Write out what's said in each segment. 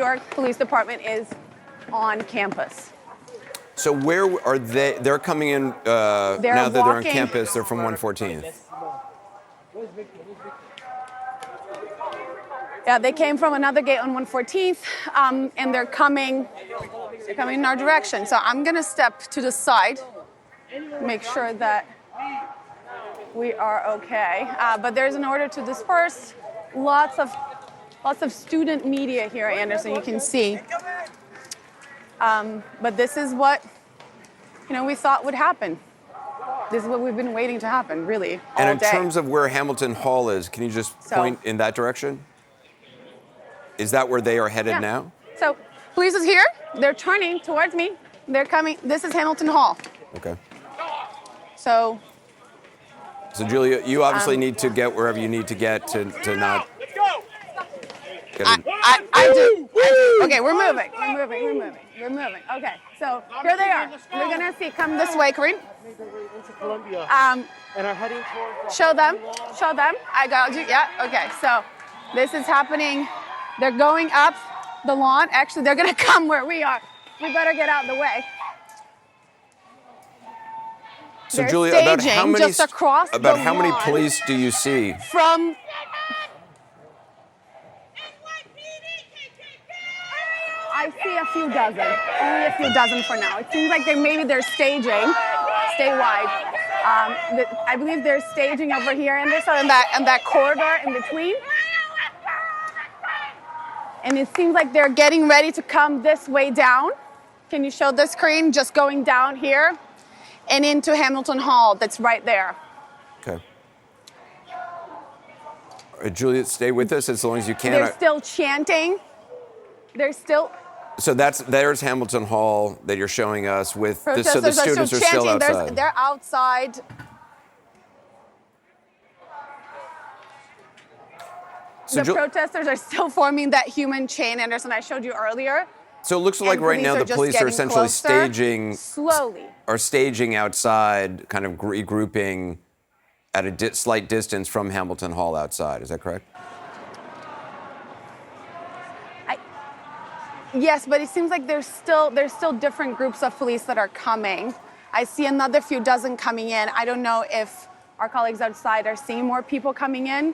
York Police Department is on campus. So where are they? They're coming in now that they're on campus. They're from 114th. Yeah, they came from another gate on 114th, and they're coming in our direction. So I'm gonna step to the side, make sure that we are okay. But there's an order to disperse. Lots of student media here, Anderson. You can see. But this is what we thought would happen. This is what we've been waiting to happen, really, all And in day. terms of where Hamilton Hall is, can you just point in that direction? Is that where they are headed now? So police is here. They're turning towards me. They're coming. This is Hamilton Hall. Okay. So Julia, you obviously need to get wherever you need to get to not. I do. Okay, we're moving. Okay, so here they are. We're gonna see. Come this way, Kareem. And are heading towards. Show them. I got you. Yeah. Okay. So this is happening. They're going up the lawn. Actually, they're gonna come where we are. We better get out of the way. So They're Julia, staging just across the how many lawn police do you see? from? I see a few dozen. Only a few dozen for now. It seems like they're staging statewide. I believe they're staging over here, Anderson, in that corridor in between. And it seems like they're getting ready to come this way down. Can you show the screen? Just going down here and into Hamilton Hall. That's right there. Okay. All right, Julia, stay with us as long as you can. They're still chanting. So there's Hamilton Hall that you're showing us with. So the Protesters students are still outside. They're outside. So the protesters are still forming that human chain, Anderson, I showed you earlier. So it looks like right now the police are essentially staging outside, kind of regrouping at a slight distance from Hamilton Hall outside. Is that correct? Yes, but it seems like there's still different groups of police that are coming. I see another few dozen coming in. I don't know if our colleagues outside are seeing more people coming in,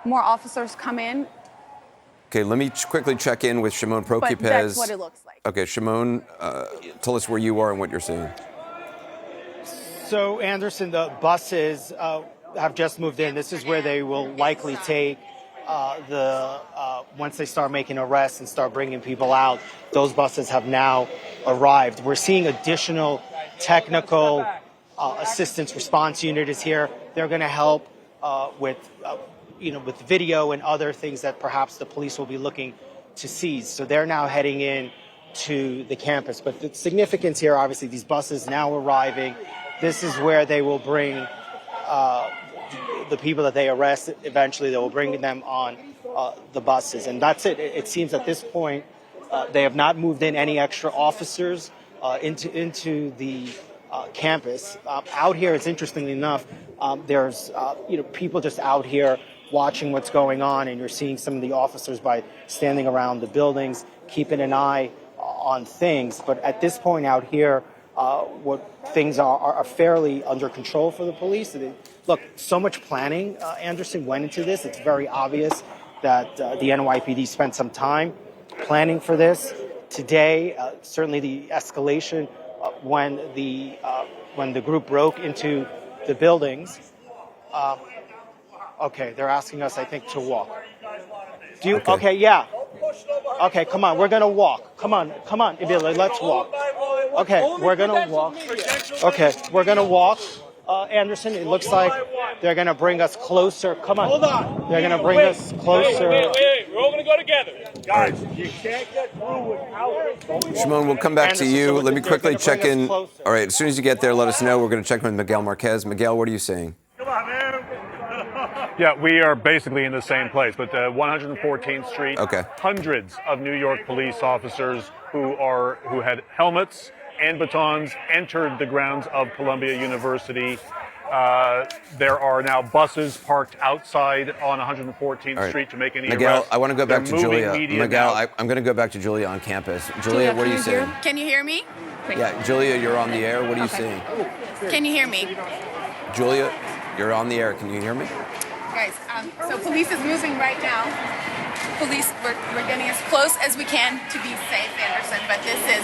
more officers come in. Okay, let me quickly check in with Shimon Prokupez. But that's what it looks like. Okay, Shimon, tell us where you are and what you're seeing. So, Anderson, the buses have just moved in. This is where they will likely take once they start making arrests and start bringing people out. Those buses have now arrived. We're seeing additional technical assistance response unit is here. They're going to help with video and other things that perhaps the police will be looking to seize. So they're now heading in to the campus. But the significance here, obviously, these buses now arriving. This is where they will bring the people that they arrest. Eventually, they will bring them on the buses. And that's it. It seems at this point, they have not moved in any extra officers into the campus. Out here, it's interestingly enough, there's people just out here watching what's going on, and you're seeing some of the officers by standing around the buildings, keeping an eye on things. But at this point out here, what things are fairly under control for the police. Look, so much planning, Anderson, went into this. It's very obvious that the NYPD spent some time planning for this. Today, certainly the escalation when the group broke into the buildings. Okay, they're asking us, I think, to walk. Okay, yeah. Okay, come on, we're gonna walk. Come on, Ibila, let's walk. Okay, we're gonna walk. Okay, we're gonna walk. Anderson, it looks like they're gonna bring us closer. Come on. Hold on. They're gonna bring us closer. Wait. We're all gonna go together. Guys, you can't get through without. Shimon, we'll come back to you. Let me quickly check in. All right, as soon as you get there, let us know. We're going to check in with Miguel Marquez. Miguel, what are you seeing? Come on, man. Yeah, we are basically in the same place, but 114th Street. Okay. Hundreds of New York police officers who had helmets and batons entered the grounds of Columbia University. There are now buses parked outside on 114th right. Street to make any Miguel, arrests. I want to go back to They're moving Julia. media Miguel, now. I'm going to go back to Julia on campus. Julia, what are you saying? Can you hear me? Wait. Yeah, Julia, you're on the air. What are you Okay. saying? Can you hear me? Julia, you're on the air. Can you hear me? Guys, so police is moving right now. Police, we're getting as close as we can to be safe, Anderson, but this is,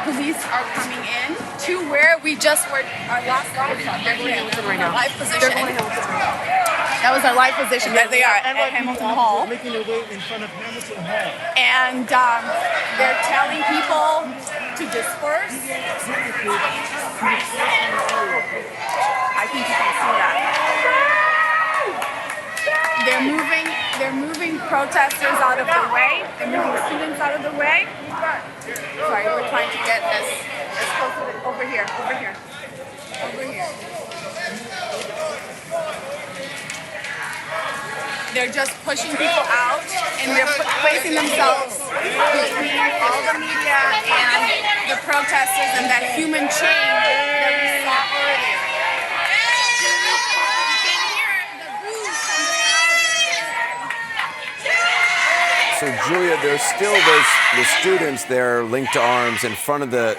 police are coming in to where we just were, our last live shot. They're going to Hamilton right now. Live position. That was our live position. There they are at Hamilton Hall. Making their way in front of Hamilton Hall. And they're telling people to disperse. I think you can see that. They're moving protesters out of the way. They're moving students out of the way. Sorry, we're trying to get as close to it. Over here. They're just pushing people out, and they're placing themselves between all the media and the protesters and that human chain that we saw earlier. So, Julia, there's still the students there linked arms in front of the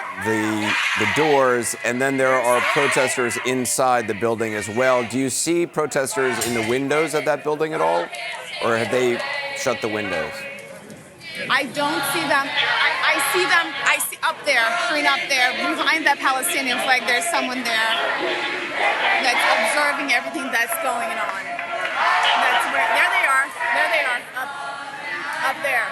doors, and then there are protesters inside the building as well. Do you see protesters in the windows of that building at all, or have they shut the windows? I don't see them. I see them. I see up there, screen up there, behind that Palestinian flag. There's someone there that's observing everything that's going on. That's where. There they are. There they are. Up there.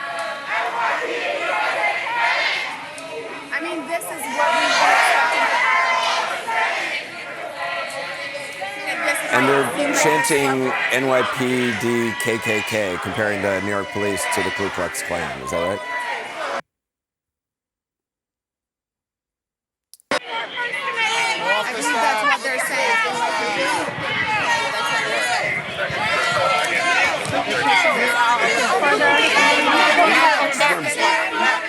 I mean, this is what we were expecting to happen. And they're chanting NYPD KKK, comparing the New York police to the Ku Klux Klan. Is that right? I think that's what they're saying.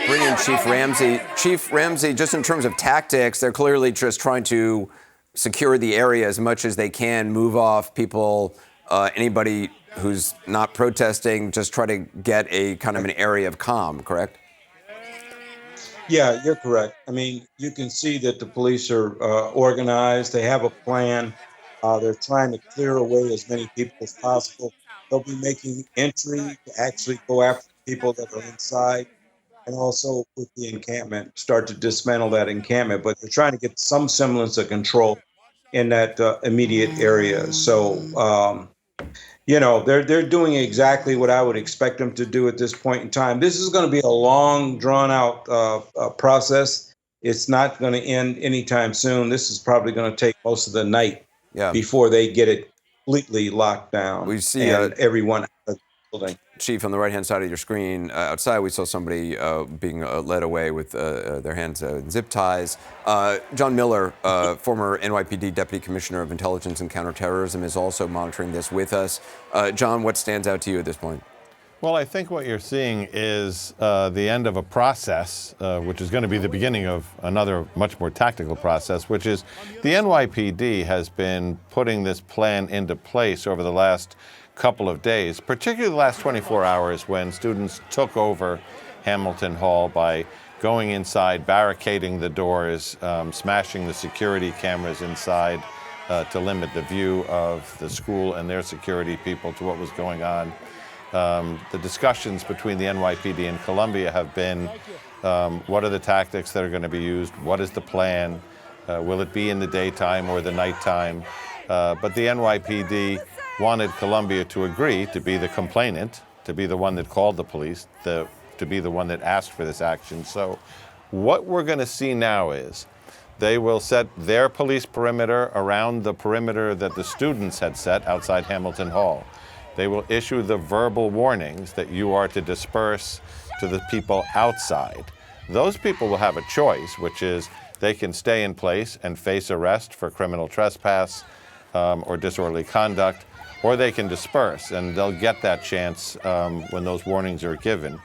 Bring in Chief Ramsey. Chief Ramsey, just in terms of tactics, they're clearly just trying to secure the area as much as they can, move off people, anybody who's not protesting, just try to get a kind of an area of calm, correct? Yeah, you're correct. I mean, you can see that the police are organized. They have a plan. They're trying to clear away as many people as possible. They'll be making entry to actually go after people that are inside, and also with the encampment, start to dismantle that encampment. But they're trying to get some semblance of control in that immediate area. So, they're doing exactly what I would expect them to do at this point in time. This is going to be a long, drawn-out process. It's not going to end anytime soon. This is probably going to take most of the night before they get it completely locked down. We see everyone out of the building. Chief, on the right-hand side of your screen, outside we saw somebody being led away with their hands in zip ties. John Miller, former NYPD Deputy Commissioner of Intelligence and Counterterrorism, is also monitoring this with us. John, what stands out to you at this point? Well, I think what you're seeing is the end of a process, which is going to be the beginning of another much more tactical process, which is the NYPD has been putting this plan into place over the last couple of days, particularly the last 24 hours when students took over Hamilton Hall by going inside, barricading the doors, smashing the security cameras inside to limit the view of the school and their security people to what was going on. The discussions between the NYPD and Columbia have been, what are the tactics that are going to be used? What is the plan? Will it be in the daytime or the nighttime? But the NYPD wanted Columbia to agree to be the complainant, to be the one that called the police, to be the one that asked for this action. So what we're going to see now is they will set their police perimeter around the perimeter that the students had set outside Hamilton Hall. They will issue the verbal warnings that you are to disperse to the people outside. Those people will have a choice, which is they can stay in place and face arrest for criminal trespass or disorderly conduct, or they can disperse, and they'll get that chance when those warnings are given.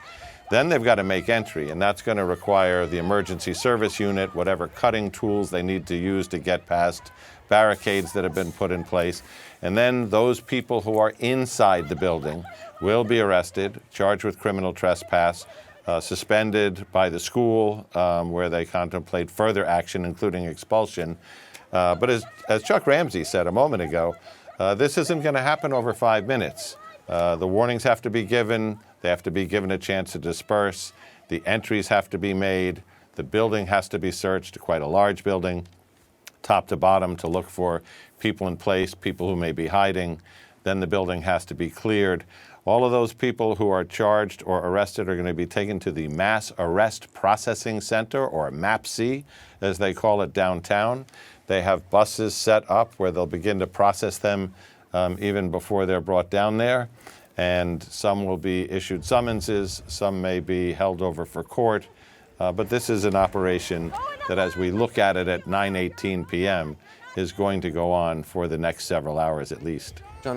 Then they've got to make entry, and that's going to require the emergency service unit, whatever cutting tools they need to use to get past barricades that have been put in place. And then those people who are inside the building will be arrested, charged with criminal trespass, suspended by the school, where they contemplate further action, including expulsion. But as Chuck Ramsey said a moment ago, this isn't going to happen over 5 minutes. The warnings have to be given. They have to be given a chance to disperse. The entries have to be made. The building has to be searched, quite a large building, top to bottom, to look for people in place, people who may be hiding. Then the building has to be cleared. All of those people who are charged or arrested are going to be taken to the Mass Arrest Processing Center, or MAPC, as they call it downtown. They have buses set up where they'll begin to process them even before they're brought down there. And some will be issued summonses, some may be held over for court. But this is an operation that, as we look at it at 9:18 p.m., is going to go on for the next several hours at least.